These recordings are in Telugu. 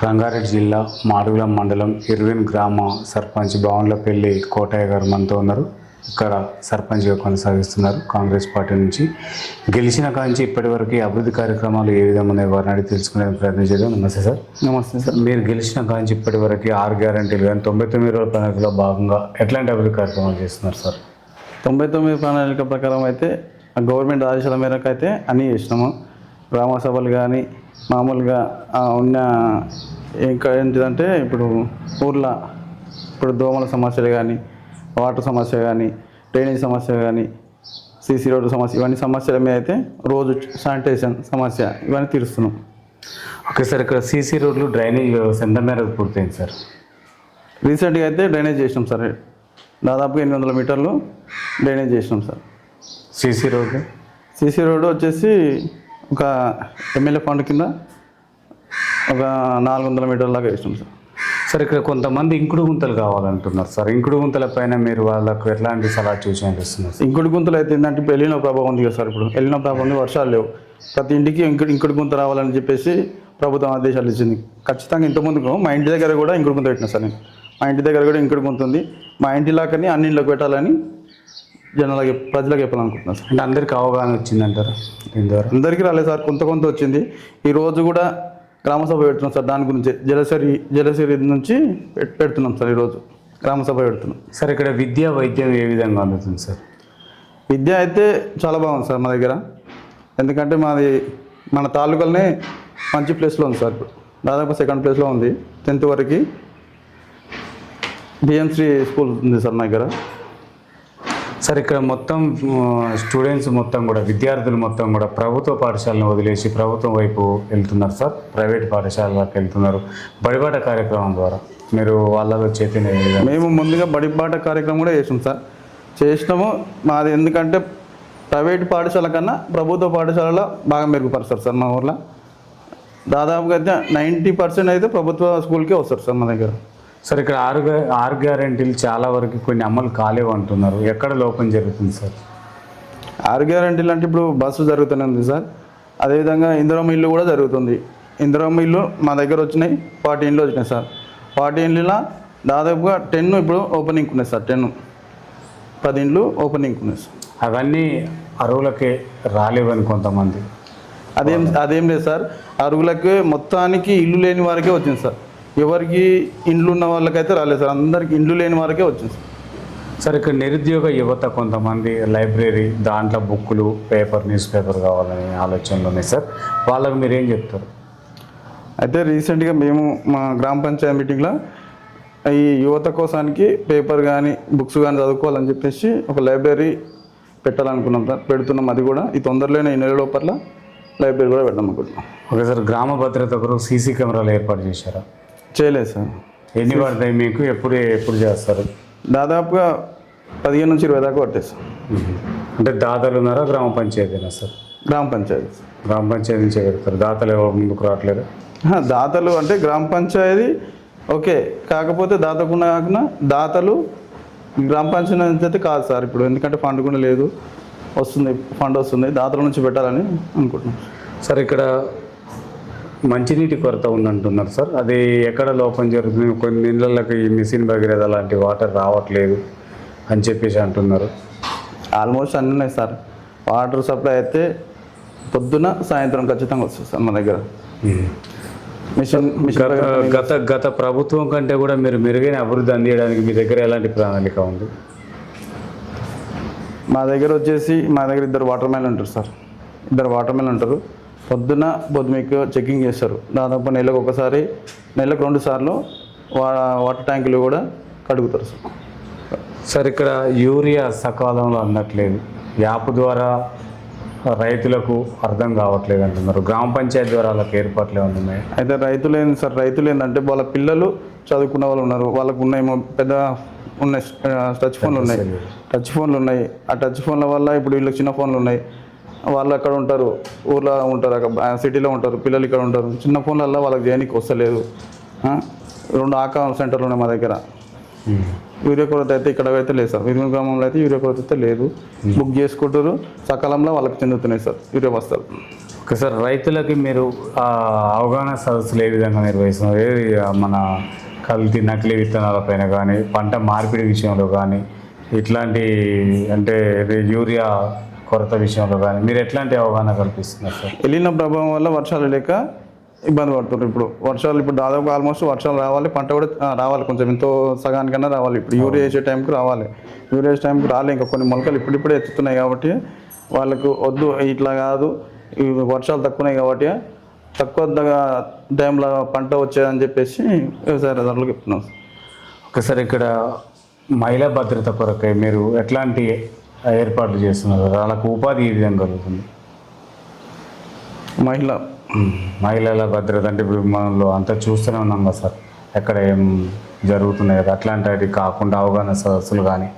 రంగారెడ్డి జిల్లా మాడుగుల మండలం ఇర్విన్ గ్రామ సర్పంచ్ బావుండ్లపల్లి కోటయ్య గారు మనతో ఉన్నారు. ఇక్కడ సర్పంచ్గా కొనసాగిస్తున్నారు కాంగ్రెస్ పార్టీ నుంచి. గెలిచిన కాంచి ఇప్పటివరకు అభివృద్ధి కార్యక్రమాలు ఏ విధంగా ఉన్నాయి వారిని అడిగి తెలుసుకునే ప్రయత్నం చేద్దాం. నమస్తే సార్. నమస్తే సార్. మీరు గెలిచిన కాంచి ఇప్పటివరకు 6 గ్యారంటీలు కానీ 99 రోజుల ప్రణాళికలో భాగంగా ఎట్లాంటి అభివృద్ధి కార్యక్రమాలు చేస్తున్నారు సార్? 99 ప్రణాళిక ప్రకారం అయితే గవర్నమెంట్ ఆదేశాల మేరకు అయితే అన్నీ చేసినాము. గ్రామ సభలు కానీ మామూలుగా ఉన్న ఇంకా ఏంటిదంటే ఇప్పుడు ఊర్లో ఇప్పుడు దోమల సమస్యలు కానీ, వాటర్ సమస్య కానీ, డ్రైనేజ్ సమస్య కానీ, సీసీ రోడ్డు సమస్య, ఇవన్నీ సమస్యల మీద అయితే రోజు శానిటేషన్ సమస్య ఇవన్నీ తీరుస్తున్నాం. ఓకే సార్, ఇక్కడ సీసీ రోడ్లు డ్రైనేజ్ వ్యవస్థ ఎంత మేరకు పూర్తయింది సార్? రీసెంట్గా అయితే డ్రైనేజ్ చేసినాం సార్. దాదాపుగా 800 మీటర్లు డ్రైనేజ్ చేసినాం సార్. సీసీ రోడ్డు వచ్చేసి ఒక ఎమ్మెల్యే ఫండ్ కింద ఒక 400 మీటర్ల దాకా వేసినాం సార్. సార్, ఇక్కడ కొంతమంది ఇంకుడు గుంతలు కావాలంటున్నారు సార్. ఇంకుడు గుంతల పైన మీరు వాళ్ళకు ఎట్లాంటి సలహా సూచనలు ఇస్తున్నారు? ఇంకుడు గుంతలు అయితే ఏంటంటే ఇప్పుడు ఎల్లినో ప్రభావం ఉంది కదా సార్. ఇప్పుడు ఎల్లినో ప్రభావం ఉంది, వర్షాలు లేవు, ప్రతి ఇంటికి ఇంకుడు గుంత రావాలని చెప్పేసి ప్రభుత్వం ఆదేశాలు ఇచ్చింది. ఖచ్చితంగా ఇంతకుముందుకు మా ఇంటి దగ్గర కూడా ఇంకుడు గుంత పెట్టినా సార్. నేను మా ఇంటి దగ్గర కూడా ఇంకుడు గుంత ఉంది. మా ఇంటి లాకని అన్ని ఇళ్ళకి పెట్టాలని జనాలకి ప్రజలకు చెప్పాలనుకుంటున్నాను సార్. అంటే అందరికీ అవగాహన వచ్చిందంటారు దీని ద్వారా? అందరికీ రాలేదు సార్, కొంత వచ్చింది. ఈరోజు కూడా గ్రామసభ పెడుతున్నాం సార్. దాని గురించి జలసరి నుంచి పెడుతున్నాం సార్. ఈరోజు గ్రామసభ పెడుతున్నాం సార్. ఇక్కడ విద్య వైద్యం ఏ విధంగా అందుతుంది సార్? విద్య అయితే చాలా బాగుంది సార్ మా దగ్గర. ఎందుకంటే మన తాలూకాలనే మంచి ప్లేస్లో ఉంది సార్. ఇప్పుడు దాదాపు 2nd ప్లేస్లో ఉంది. 10th వరకు బిఎంశ్రీ స్కూల్ ఉంది సార్ మా దగ్గర. సార్, ఇక్కడ మొత్తం స్టూడెంట్స్ మొత్తం కూడా, విద్యార్థులు మొత్తం కూడా ప్రభుత్వ పాఠశాలను వదిలేసి ప్రభుత్వం వైపు వెళ్తున్నారు సార్. ప్రైవేట్ పాఠశాలలకు వెళ్తున్నారు. బడిబాట కార్యక్రమం ద్వారా మీరు వాళ్ళలో చైతన్య? మేము ముందుగా బడిబాట కార్యక్రమం కూడా చేసాం సార్. చేసినాము మాది. ఎందుకంటే ప్రైవేట్ పాఠశాల కన్నా ప్రభుత్వ పాఠశాలలో బాగా మెరుగుపరుస్తారు సార్ మా ఊర్లో. దాదాపుగా అయితే 90% అయితే ప్రభుత్వ స్కూల్కే వస్తారు సార్ మా దగ్గర. సార్, ఇక్కడ 6 గ్యారంటీలు చాలా వరకు కొన్ని అమలు కాలేవు అంటున్నారు. ఎక్కడ లోపం జరుగుతుంది సార్? 6 గ్యారంటీలు అంటే ఇప్పుడు బస్సు జరుగుతూనే ఉంది సార్. అదేవిధంగా ఇందిరమ్మ ఇల్లు కూడా జరుగుతుంది. ఇందిరమ్మ ఇల్లు మా దగ్గర వచ్చినాయి, 40 ఇండ్లు వచ్చినాయి సార్. 40 ఇండ్లలో దాదాపుగా 10 ఇప్పుడు ఓపెనింగ్ ఉన్నాయి సార్. 10 ఇండ్లు ఓపెనింగ్ ఉన్నాయి సార్. అవన్నీ అరువులకే రాలేవని కొంతమంది. అదేం లేదు సార్. అరుగులకి మొత్తానికి ఇల్లు లేని వారికే వచ్చింది సార్. ఎవరికి ఇండ్లు ఉన్న వాళ్ళకైతే రాలేదు సార్. అందరికి ఇండ్లు లేని వారికే వచ్చింది సార్. సార్, ఇక్కడ నిరుద్యోగ యువత కొంతమంది లైబ్రరీ, దాంట్లో బుక్కులు, న్యూస్ పేపర్ కావాలని ఆలోచనలు ఉన్నాయి సార్. వాళ్ళకు మీరు ఏం చెప్తారు? అయితే రీసెంట్గా మేము మా గ్రామ పంచాయతీ మీటింగ్లో ఈ యువత కోసానికి పేపర్ కానీ బుక్స్ కానీ చదువుకోవాలని చెప్పేసి ఒక లైబ్రరీ పెట్టాలనుకున్నాం సార్. పెడుతున్నాం. అది కూడా ఈ తొందరలోనే ఈ నెల లోపల లైబ్రరీ కూడా పెడదాం అనుకుంటున్నాం. Okay sir. గ్రామ భద్రత కొరకు సీసీ కెమెరాలు ఏర్పాటు చేశారా? చేయలేదు సార్. ఎన్ని పడతాయి మీకు? ఎప్పుడు చేస్తారు? దాదాపుగా 15 నుంచి 20 దాకా పట్టేస్తాం. అంటే దాతలు ఉన్నారా, గ్రామ పంచాయతీనా సార్? గ్రామ పంచాయతీ. గ్రామ పంచాయతీ నుంచే పెడతారు. దాతలు ఎవరు ముందుకు రావట్లేదు? దాతలు అంటే గ్రామ పంచాయతీ ఓకే, కాకపోతే దాతకుండా కాకుండా దాతలు గ్రామ పంచాయతీ నుంచి అయితే కాదు సార్. ఇప్పుడు ఎందుకంటే ఫండ్ కూడా లేదు, ఫండ్ వస్తుంది, దాతల నుంచి పెట్టాలని అనుకుంటున్నాం సార్. ఇక్కడ మంచినీటి కొరత ఉందంటున్నారు సార్. అది ఎక్కడ లోపం జరుగుతుంది? కొన్ని నీళ్ళకి ఈ మిషన్ భగీరథ లాంటి వాటర్ రావట్లేదు అని చెప్పేసి అంటున్నారు. ఆల్మోస్ట్ అన్నీ ఉన్నాయి సార్. వాటర్ సప్లై అయితే పొద్దున సాయంత్రం ఖచ్చితంగా వస్తుంది సార్ మా దగ్గర. గత ప్రభుత్వం కంటే కూడా మీరు మెరుగైన అభివృద్ధి అందించడానికి మీ దగ్గర ఎలాంటి ప్రణాళిక ఉంది? మా దగ్గర వచ్చేసి మా దగ్గర 2 వాటర్మెన్ ఉంటారు సార్. 2 వాటర్మెన్ ఉంటారు. పొద్దున మీకు చెకింగ్ చేస్తారు. దాదాపు నెలకు ఒకసారి, నెలకు 2 సార్లు వాటర్ ట్యాంకులు కూడా కడుగుతారు సార్. సార్, ఇక్కడ యూరియా సకాలంలో అందట్లేదు. యాప్ ద్వారా రైతులకు అర్థం కావట్లేదు అంటున్నారు. గ్రామ పంచాయతీ ద్వారా వాళ్ళకి ఏర్పాట్లు ఉన్నాయి. అయితే రైతులు ఏంటంటే వాళ్ళ పిల్లలు చదువుకున్న వాళ్ళు ఉన్నారు. వాళ్ళకు ఉన్నాయేమో పెద్ద ఉన్నాయి, టచ్ ఫోన్లు ఉన్నాయి. ఆ టచ్ ఫోన్ల వల్ల ఇప్పుడు వీళ్ళకి చిన్న ఫోన్లు ఉన్నాయి. వాళ్ళు అక్కడ ఉంటారు, ఊర్లో ఉంటారు, అక్కడ సిటీలో ఉంటారు. పిల్లలు ఇక్కడ ఉంటారు. చిన్న ఫోన్లలో వాళ్ళకి చేయడానికి వస్తలేదు. 2 ఆకా సెంటర్లు ఉన్నాయి మా దగ్గర. యూరియా కొరత అయితే ఇక్కడ అయితే లేదు సార్. ఇరువురు గ్రామంలో అయితే యూరియా కొరత అయితే లేదు. బుక్ చేసుకుంటారు, సకాలంలో వాళ్ళకి చెందుతున్నాయి సార్ యూరియా బస్తాలు. ఓకే సార్, రైతులకి మీరు అవగాహన సదస్సులు ఏ విధంగా నిర్వహిస్తున్నారు? మన కల్తీ నకిలీ విత్తనాలపైన కానీ, పంట మార్పిడి విషయంలో కానీ, ఇట్లాంటి అంటే యూరియా కొరత విషయంలో కానీ మీరు ఎట్లాంటి అవగాహన కల్పిస్తున్నారు సార్? వెళ్ళిన ప్రభావం వల్ల వర్షాలు లేక ఇబ్బంది పడుతున్నారు. ఇప్పుడు వర్షాలు ఇప్పుడు దాదాపు ఆల్మోస్ట్ వర్షాలు రావాలి, పంట కూడా రావాలి, కొంచెం ఎంతో సగానికన్నా రావాలి. ఇప్పుడు యూరియా వేసే టైంకి రావాలి, యూరియా వేసే టైంకి రాలే. ఇంకా కొన్ని మొలకలు ఇప్పుడిప్పుడే ఎత్తుతున్నాయి కాబట్టి వాళ్ళకు వద్దు, ఇట్లా కాదు, ఈ వర్షాలు తక్కువన్నాయి కాబట్టి తక్కువ టైంలో పంట వచ్చేదని చెప్పేసి వ్యవసాయదారులకు చెప్తున్నాం. ఓకే సార్, ఇక్కడ మహిళా భద్రత కొరకై మీరు ఎట్లాంటి ఏర్పాట్లు చేస్తున్నారు? వాళ్ళకు ఉపాధి ఏ విధంగా కలుగుతుంది? మహిళల భద్రత అంటే ఇప్పుడు మనలో అంతా చూస్తూనే ఉన్నాం కదా సార్, ఎక్కడ ఏం జరుగుతున్నాయి కదా, అట్లాంటివి కాకుండా అవగాహన సదస్సులు కానీ,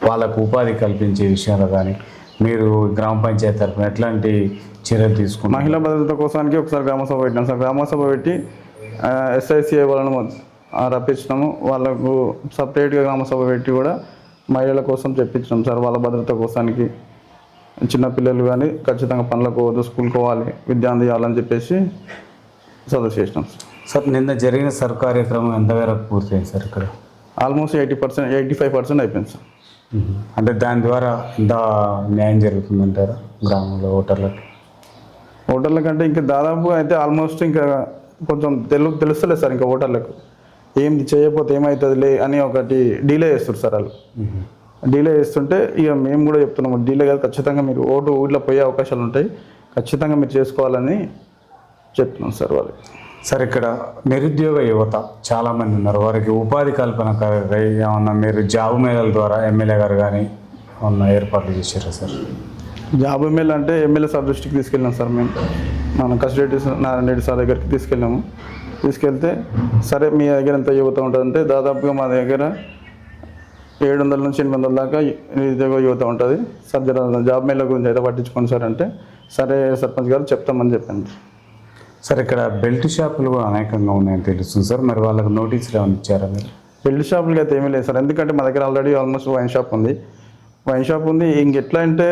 వాళ్ళకు ఉపాధి కల్పించే విషయాలు కానీ మీరు గ్రామ పంచాయతీ తరఫున ఎట్లాంటి చర్యలు తీసుకున్నారు? మహిళా భద్రత కోసానికి ఒకసారి గ్రామసభ పెట్టినాం సార్. గ్రామసభ పెట్టి SICI వాళ్ళను రప్పించినాము. వాళ్ళకు సపరేట్గా గ్రామసభ పెట్టి కూడా మహిళల కోసం చెప్పించినాం సార్. వాళ్ళ భద్రత కోసానికి చిన్నపిల్లలు కానీ ఖచ్చితంగా పనులకు పోవద్దు, స్కూల్కి పోవాలి, విద్య అందియాలని చెప్పేసి సదస్సు చేసినాం సార్. సార్, నిన్న జరిగిన కార్యక్రమం ఎంతవరకు పూర్తయింది సార్? ఇక్కడ ఆల్మోస్ట్ 80%, 85% అయిపోయింది సార్. అంటే దాని ద్వారా ఎంత న్యాయం జరుగుతుందంటారా గ్రామంలో ఓటర్ల కంటే ఇంకా దాదాపు అయితే ఆల్మోస్ట్ ఇంకా కొంచెం తెలుస్తలేదు సార్. ఇంకా ఓటర్లకు ఏం చేయకపోతే ఏమవుతుందిలే అని ఒకటి డీలే చేస్తారు సార్. వాళ్ళు డీలే చేస్తుంటే ఇక మేము కూడా చెప్తున్నాము, డీలే కాదు, ఖచ్చితంగా మీరు ఓటు ఊళ్ళో పోయే అవకాశాలు ఉంటాయి, ఖచ్చితంగా మీరు చేసుకోవాలని చెప్తున్నాం సార్ వాళ్ళు. సార్, ఇక్కడ నిరుద్యోగ యువత చాలామంది ఉన్నారు, వారికి ఉపాధి కల్పన ఏమన్నా మీరు జాబ్ మేళల ద్వారా ఎమ్మెల్యే గారు కానీ ఏమన్నా ఏర్పాట్లు చేశారా సార్? జాబ్ మేళ అంటే ఎమ్మెల్యే సార్ దృష్టికి తీసుకెళ్ళాం సార్. మేము మన కసిరెడ్డి నారాయణ రెడ్డి సార్ దగ్గరికి తీసుకెళ్ళాము. తీసుకెళ్తే సరే మీ దగ్గర ఎంత యువత ఉంటుందంటే దాదాపుగా మా దగ్గర 700 నుంచి 800 దాకా నిరుద్యోగ యువత ఉంటుంది సార్. జాబ్ మేళ గురించి అయితే పట్టించుకోండి సార్ అంటే సరే సర్పంచ్ గారు చెప్తామని చెప్పాను సార్. ఇక్కడ బెల్ట్ షాపులు కూడా అనేకంగా ఉన్నాయని తెలుస్తుంది సార్, మరి వాళ్ళకి నోటీసులు ఏమైనా ఇచ్చారా మీరు? బెల్ట్ షాపులకి అయితే ఏమీ లేదు సార్, ఎందుకంటే మా దగ్గర ఆల్రెడీ ఆల్మోస్ట్ వైన్ షాప్ ఉంది. ఇంకెట్లా అంటే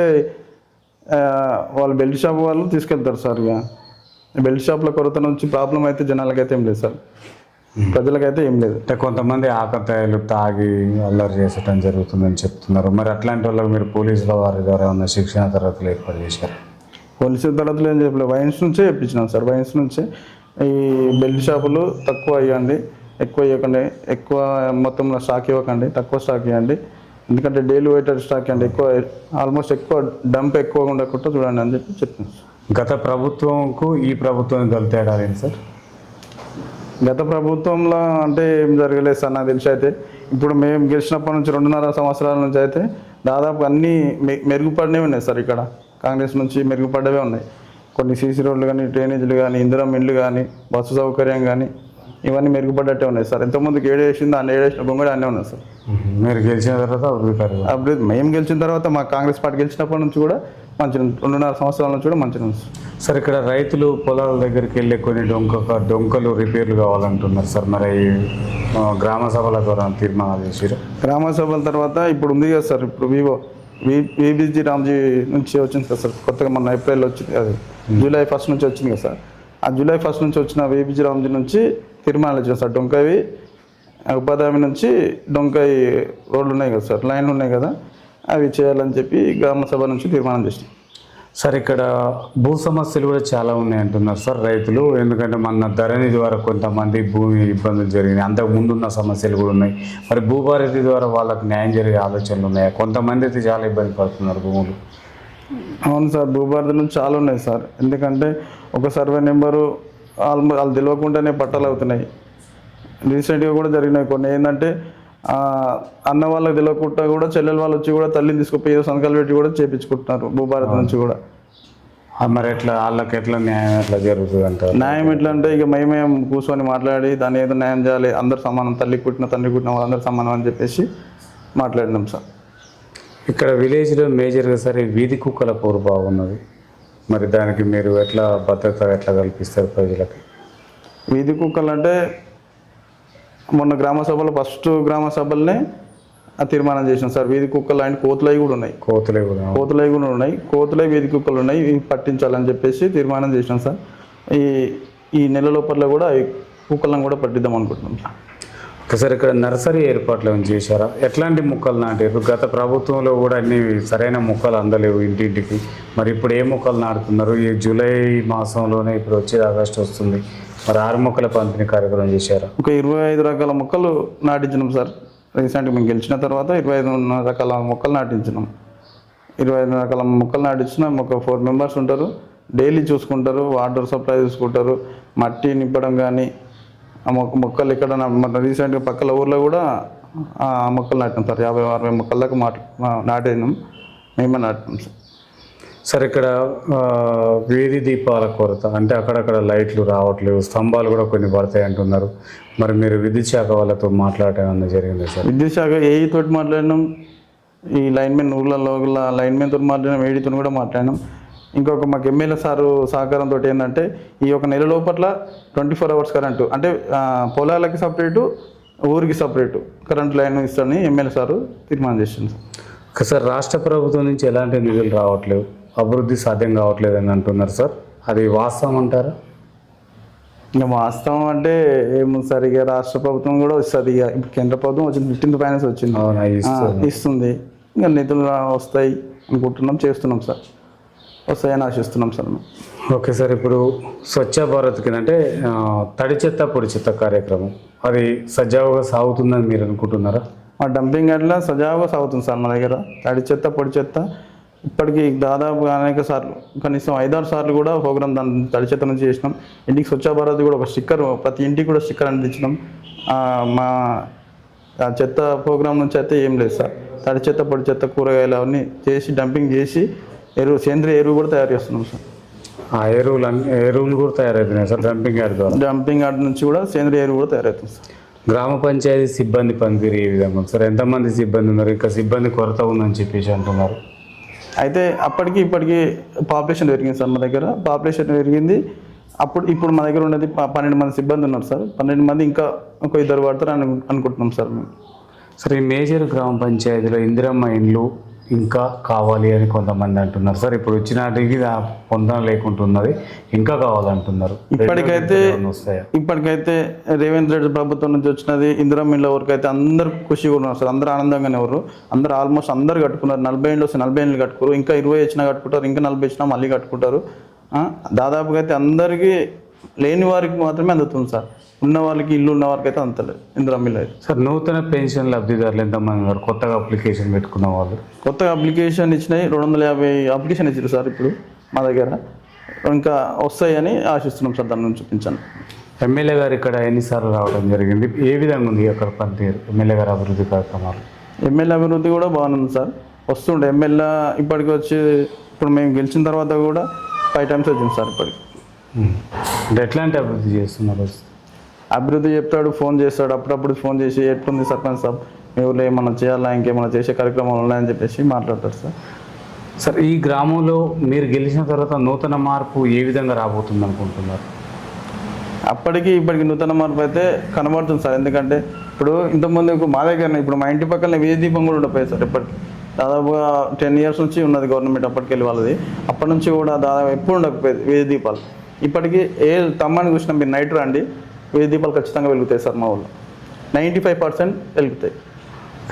వాళ్ళు బెల్ట్ షాప్ వాళ్ళు తీసుకెళ్తారు సార్. ఇక బెల్ట్ షాప్ల కొరత నుంచి ప్రాబ్లం అయితే జనాలకైతే ఏం లేదు సార్, ప్రజలకైతే ఏం లేదు. అంటే కొంతమంది ఆకతాయిలు తాగి అల్లరి చేసటం జరుగుతుందని చెప్తున్నారు, మరి అట్లాంటి వాళ్ళకి మీరు పోలీసుల వారి ద్వారా ఉన్న శిక్షణ తరగతులు ఏర్పాటు చేశారు? పోలీసుల తరగతులు ఏం చెప్పలేదు, వైన్స్ నుంచే చెప్పించినాం సార్. వైన్స్ నుంచే ఈ బెల్ట్ షాపులు తక్కువ ఇవ్వండి, ఎక్కువ ఇవ్వకండి, ఎక్కువ మొత్తంలో స్టాక్ ఇవ్వకండి, తక్కువ స్టాక్ ఇవ్వండి, ఎందుకంటే డైలీ వెయిటర్ స్టాక్ అండి, ఎక్కువ ఆల్మోస్ట్ ఎక్కువ డంప్ ఎక్కువ ఉండకుండా చూడండి అని చెప్పి చెప్తున్నాం సార్. గత ప్రభుత్వంకు ఈ ప్రభుత్వం తేడా ఏంటి సార్? గత ప్రభుత్వంలో అంటే ఏం జరగలేదు సార్ నాకు తెలిసి. అయితే ఇప్పుడు మేము గెలిచినప్పటి నుంచి 2.5 సంవత్సరాల నుంచి అయితే దాదాపు అన్నీ మెరుగుపడినవి ఉన్నాయి సార్. ఇక్కడ కాంగ్రెస్ నుంచి మెరుగుపడ్డవే ఉన్నాయి. కొన్ని సీసీ రోడ్లు కానీ, డ్రైనేజీలు కానీ, ఇందిరా మిల్లు కానీ, బస్సు సౌకర్యం కానీ ఇవన్నీ మెరుగుపడ్డట్టే ఉన్నాయి సార్. ఎంతమందికి ఏడేసిందో అన్ని ఏడేసిన బొంగడి అన్నీ ఉన్నాయి సార్. మీరు గెలిచిన తర్వాత అభివృద్ధి మేము గెలిచిన తర్వాత మా కాంగ్రెస్ పార్టీ గెలిచినప్పటి నుంచి కూడా మంచిగా 2.5 సంవత్సరాల నుంచి కూడా మంచిగా ఉంది సార్. ఇక్కడ రైతులు పొలాల దగ్గరికి వెళ్ళి కొన్ని డొంకలు రిపేర్లు కావాలంటున్నారు సార్, మరి గ్రామ సభల ద్వారా తీర్మానాలు చేశారు? గ్రామ సభల తర్వాత ఇప్పుడు ఉంది కదా సార్, ఇప్పుడు VBG రామ్జీ నుంచి వచ్చింది కదా సార్, కొత్తగా మన ఏప్రిల్ వచ్చింది, అది జూలై 1 నుంచి వచ్చింది కదా సార్. ఆ జూలై 1 నుంచి వచ్చిన VBG రామ్జీ నుంచి తీర్మానాలు ఇచ్చాం సార్. డొంకాయి ఉపాధి నుంచి డొంకాయి రోడ్లు ఉన్నాయి కదా సార్, లైన్లు ఉన్నాయి కదా, అవి చేయాలని చెప్పి గ్రామ సభ నుంచి తీర్మానం చేసినాం సార్. ఇక్కడ భూ సమస్యలు కూడా చాలా ఉన్నాయి అంటున్నారు సార్ రైతులు, ఎందుకంటే మన ధరణి ద్వారా కొంతమంది భూమి ఇబ్బందులు జరిగినాయి, అంతకు ముందున్న సమస్యలు కూడా ఉన్నాయి. మరి భూభారతి ద్వారా వాళ్ళకు న్యాయం జరిగే ఆలోచనలు ఉన్నాయి, కొంతమంది అయితే చాలా ఇబ్బంది పడుతున్నారు భూములు. అవును సార్, భూభారతి నుంచి చాలా ఉన్నాయి సార్. ఎందుకంటే ఒక సర్వే నెంబరు వాళ్ళు తెలియకుండానే పట్టాలు అవుతున్నాయి. రీసెంట్గా కూడా జరిగినాయి కొన్ని. ఏంటంటే అన్న వాళ్ళకి తెలియకుండా కూడా చెల్లెల వాళ్ళు వచ్చి కూడా తల్లిని తీసుకుపోయి సంతకాలు పెట్టి కూడా చేయించుకుంటున్నారు భూభారతి నుంచి కూడా. మరి ఎట్లా వాళ్ళకి ఎట్లా న్యాయం ఎట్లా జరుగుతుంది అంటారు? న్యాయం ఎట్లా అంటే ఇక మేము కూర్చొని మాట్లాడి దాన్ని ఏదో న్యాయం చేయాలి, అందరు సమానం, తల్లి పుట్టిన తండ్రి పుట్టిన వాళ్ళందరూ సమానం అని చెప్పేసి మాట్లాడినాం సార్. ఇక్కడ విలేజ్లో మేజర్గా సరే వీధి కుక్కల పోరు బాగున్నది, మరి దానికి మీరు ఎట్లా భద్రత ఎట్లా కల్పిస్తారు ప్రజలకి? వీధి కుక్కలు అంటే మొన్న గ్రామ సభలో ఫస్ట్ గ్రామ సభలనే తీర్మానం చేసినాం సార్. వీధి కుక్కలు అండ్ కోతులవి కూడా ఉన్నాయి. కోతులవి కూడా ఉన్నాయి. కోతులవి వీధి కుక్కలు ఉన్నాయి, ఇవి పట్టించాలని చెప్పేసి తీర్మానం చేసినాం సార్. ఈ నెల లోపల కూడా ఈ కుక్కలను కూడా పట్టిద్దాం అనుకుంటున్నాం సార్. ఒకసారి ఇక్కడ నర్సరీ ఏర్పాట్లు ఏమైనా చేశారా? ఎట్లాంటి మొక్కలు నాటారు? గత ప్రభుత్వంలో కూడా అన్ని సరైన మొక్కలు అందలేవు ఇంటింటికి. మరి ఇప్పుడు ఏ మొక్కలు నాటుతున్నారు? ఈ జూలై మాసంలోనే ఇప్పుడు వచ్చేది ఆగస్టు వస్తుంది, మరి 6 మొక్కల పంపిణీ కార్యక్రమం చేశారా? ఒక 25 రకాల మొక్కలు నాటించినాం సార్. రీసెంట్గా మేము గెలిచిన తర్వాత 25 రకాల మొక్కలు నాటించినాం. 25 రకాల మొక్కలు నాటించినాం. ఒక 4 మెంబర్స్ ఉంటారు, డైలీ చూసుకుంటారు, వాటర్ సప్లై చూసుకుంటారు, మట్టి నింపడం కానీ ఆ మొక్కలు ఇక్కడ మన రీసెంట్గా పక్కల ఊర్లో కూడా ఆ మొక్కలు నాటినాం సార్. 50-60 మొక్కల దాకా నాటినాం, మేమే నాటినాం సార్. సార్ ఇక్కడ వీధి దీపాల కొరత అంటే అక్కడక్కడ లైట్లు రావట్లేవు, స్తంభాలు కూడా కొన్ని పడతాయి అంటున్నారు. మరి మీరు విద్యుత్ శాఖ వాళ్ళతో మాట్లాడటం జరిగింది సార్? విద్యుత్ శాఖ ఏఈ తోటి మాట్లాడినాం, ఈ లైన్మెన్ ఊళ్ళలో లైన్మెన్ తోటి మాట్లాడినాం, ఏడీతో కూడా మాట్లాడినాం. ఇంకొక మాకు ఎమ్మెల్యే సారు సహకారంతో ఏంటంటే ఈ ఒక నెల లోపల 24 hours కరెంటు అంటే పొలాలకి సపరేటు, ఊరికి సపరేటు కరెంట్ లైన్ ఇస్తారని ఎమ్మెల్యే సారు తీర్మానం చేసింది సార్. సార్ రాష్ట్ర ప్రభుత్వం నుంచి ఎలాంటి నిధులు రావట్లేవు, అభివృద్ధి సాధ్యం కావట్లేదు అని అంటున్నారు సార్. అది వాస్తవం అంటారా? ఇంకా వాస్తవం అంటే ఏముంది సార్, ఇక రాష్ట్ర ప్రభుత్వం కూడా వస్తుంది. ఇక ఇప్పుడు కేంద్ర ప్రభుత్వం వచ్చింది, 15th ఫైనాన్స్ వచ్చింది, ఇస్తుంది. ఇంకా నిధులు వస్తాయి అనుకుంటున్నాం, చేస్తున్నాం సార్, వస్తాయని ఆశిస్తున్నాం సార్. ఓకే సార్, ఇప్పుడు స్వచ్ఛ భారత్ కింద అంటే తడి చెత్త పొడి చెత్త కార్యక్రమం అది సజావుగా సాగుతుందని మీరు అనుకుంటున్నారా? మా డంపింగ్ యార్డ్లో సజావుగా సాగుతుంది సార్. మా దగ్గర తడి చెత్త పొడి చెత్త ఇప్పటికీ దాదాపు అనేక సార్లు, కనీసం 5-6 సార్లు కూడా ప్రోగ్రామ్ దాని తడి చెత్త నుంచి చేసినాం. ఇంటికి స్వచ్ఛ భారత్ కూడా ఒక స్టిక్కర్, ప్రతి ఇంటికి కూడా స్టిక్కర్ అందించినాం. మా చెత్త ప్రోగ్రామ్ నుంచి అయితే ఏం లేదు సార్. తడి చెత్త పొడి చెత్త కూరగాయలు అవన్నీ చేసి డంపింగ్ చేసి సేంద్రియ ఎరువు కూడా తయారు చేస్తున్నాం సార్. ఆ ఎరువులు కూడా తయారవుతున్నాయి సార్ డంపింగ్ యార్డ్ ద్వారా? డంపింగ్ యార్డ్ నుంచి కూడా సేంద్రియ ఎరువు కూడా తయారవుతుంది సార్. గ్రామ పంచాయతీ సిబ్బంది పనితీరు ఏ విధంగా సార్? ఎంతమంది సిబ్బంది ఉన్నారు? ఇంకా సిబ్బంది కొరత ఉందని చెప్పేసి అంటున్నారు. అయితే అప్పటికి ఇప్పటికీ పాపులేషన్ పెరిగింది సార్. మా దగ్గర పాపులేషన్ పెరిగింది. ఇప్పుడు మా దగ్గర ఉన్నది 12 మంది సిబ్బంది ఉన్నారు సార్. 12 మంది ఇంకా ఒక 2 పడతారు అనుకుంటున్నాం సార్ మేము. సార్ ఈ మేజర్ గ్రామ పంచాయతీలో ఇందిరమ్మ ఇండ్లు ఇంకా కావాలి అని కొంతమంది అంటున్నారు సార్. ఇప్పుడు వచ్చినాటికి పొందడం లేకుంటున్నది, ఇంకా కావాలంటున్నారు. ఇప్పటికైతే రేవంత్ రెడ్డి ప్రభుత్వం నుంచి వచ్చినది ఇందిరమ్మ ఇండ్ల వరకు అయితే అందరు ఖుషిగా ఉన్నారు సార్. అందరూ ఆనందంగానే ఎవరు, అందరూ ఆల్మోస్ట్ అందరు కట్టుకున్నారు. 40 ఇండ్లు వస్తే 40 ఇండ్లు కట్టుకోరు, ఇంకా 20 వచ్చినా కట్టుకుంటారు, ఇంకా 40 వచ్చినా మళ్ళీ కట్టుకుంటారు. దాదాపుగా అయితే అందరికీ, లేని వారికి మాత్రమే అందుతుంది సార్. ఉన్న వాళ్ళకి, ఇల్లు ఉన్న వారికి అయితే అంతలేదు ఇందిరమ్మ ఇల్లు అయితే. సార్ నూతన పెన్షన్ లబ్ధిదారులు ఎంతమంది ఉన్నారు? కొత్తగా అప్లికేషన్ పెట్టుకున్న వాళ్ళు, కొత్తగా అప్లికేషన్ ఇచ్చినాయి 250 అప్లికేషన్ ఇచ్చారు సార్ ఇప్పుడు మా దగ్గర. ఇంకా వస్తాయని ఆశిస్తున్నాం సార్, దాని నుంచి చూపించాను. ఎమ్మెల్యే గారు ఇక్కడ ఎన్నిసార్లు రావడం జరిగింది? ఏ విధంగా ఉంది అక్కడ పనితీరు ఎమ్మెల్యే గారు అభివృద్ధి కార్యక్రమాలు? ఎమ్మెల్యే అభివృద్ధి కూడా బాగుంది సార్. వస్తుండే ఎమ్మెల్యే ఇప్పటికి వచ్చి, ఇప్పుడు మేము గెలిచిన తర్వాత కూడా 5 times వచ్చింది సార్ ఇప్పటికి. అంటే ఎట్లాంటి అభివృద్ధి చేస్తున్నారు? అభివృద్ధి చెప్తాడు, ఫోన్ చేస్తాడు, అప్పుడప్పుడు ఫోన్ చేసి ఎట్లుంది సర్పంచ్ సాబ్, మీ ఊళ్ళో ఏమన్నా చేయాలా, ఇంకేమన్నా చేసే కార్యక్రమాలు ఉన్నాయని చెప్పేసి మాట్లాడతారు సార్. సార్ ఈ గ్రామంలో మీరు గెలిచిన తర్వాత నూతన మార్పు ఏ విధంగా రాబోతుంది అనుకుంటున్నారు? అప్పటికి ఇప్పటికి నూతన మార్పు అయితే కనబడుతుంది సార్. ఎందుకంటే ఇప్పుడు ఇంతకుముందు మా దగ్గర, ఇప్పుడు మా ఇంటి పక్కన వీధి దీపం కూడా ఉండపోయాయి సార్. ఇప్పటికి దాదాపుగా 10 years నుంచి ఉన్నది గవర్నమెంట్ అప్పటికెళ్ళి వాళ్ళది. అప్పటి నుంచి కూడా దాదాపు ఎప్పుడు ఉండకపోయేది వీధి దీపాలు. ఇప్పటికీ ఏ తమ్మని చూసినా మీరు నైట్ రండి, వీధి దీపాలు ఖచ్చితంగా వెలుగుతాయి సార్. మా ఊళ్ళో 95% వెలుగుతాయి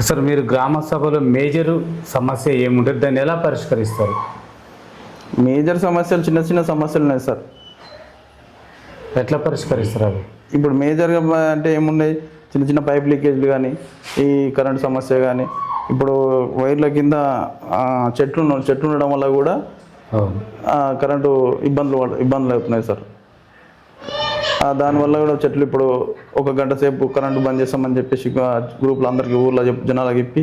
సార్. మీరు గ్రామ సభలో మేజర్ సమస్య ఏముంటుంది, దాన్ని ఎలా పరిష్కరిస్తారు? మేజర్ సమస్యలు, చిన్న చిన్న సమస్యలు ఉన్నాయి సార్. ఎట్లా పరిష్కరిస్తారు అవి? ఇప్పుడు మేజర్గా అంటే ఏమున్నాయి, చిన్న చిన్న పైప్ లీకేజ్లు కానీ, ఈ కరెంట్ సమస్య కానీ, ఇప్పుడు వైర్ల కింద చెట్లు ఉండడం వల్ల కూడా కరెంటు ఇబ్బందులు అవుతున్నాయి సార్. దానివల్ల కూడా చెట్లు ఇప్పుడు 1 గంట సేపు కరెంటు బంద్ చేస్తామని చెప్పేసి గ్రూప్లో అందరికీ ఊళ్ళో జనాలకు చెప్పి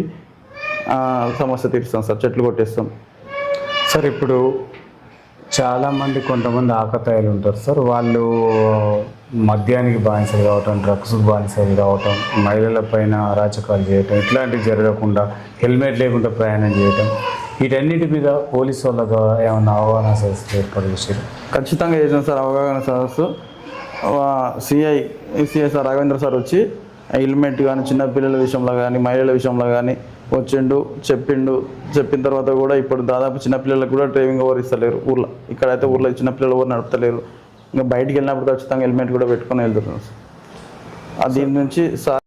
సమస్య తీరుస్తాం సార్, చెట్లు కొట్టేస్తాం సార్. ఇప్పుడు చాలామంది కొంతమంది ఆకతాయిలు ఉంటారు సార్. వాళ్ళు మద్యానికి బానిసలు కావటం, డ్రగ్స్కి బానిసలు కావటం, మహిళల పైన అరాచకాలు చేయటం, ఇట్లాంటివి జరగకుండా హెల్మెట్ లేకుండా ప్రయాణం చేయటం, వీటన్నిటి మీద పోలీసు వాళ్ళ ద్వారా ఏమన్నా అవగాహన సదస్సు ఏర్పాటు చేశారు? ఖచ్చితంగా చేసాం సార్ అవగాహన సదస్సు. సిఐ సార్ రాఘవేంద్ర సార్ వచ్చి హెల్మెట్ కానీ చిన్నపిల్లల విషయంలో కానీ మహిళల విషయంలో కానీ వచ్చిండు చెప్పిన తర్వాత కూడా ఇప్పుడు దాదాపు చిన్నపిల్లలకు కూడా డ్రైవింగ్ ఎవరు ఇస్తలేరు ఊర్లో. ఇక్కడైతే ఊర్లో చిన్నపిల్లలు ఎవరు నడుపుతలేరు. ఇంకా బయటికి వెళ్ళినప్పుడు ఖచ్చితంగా హెల్మెట్ కూడా పెట్టుకొని వెళ్తున్నారు. దీని నుంచి సార్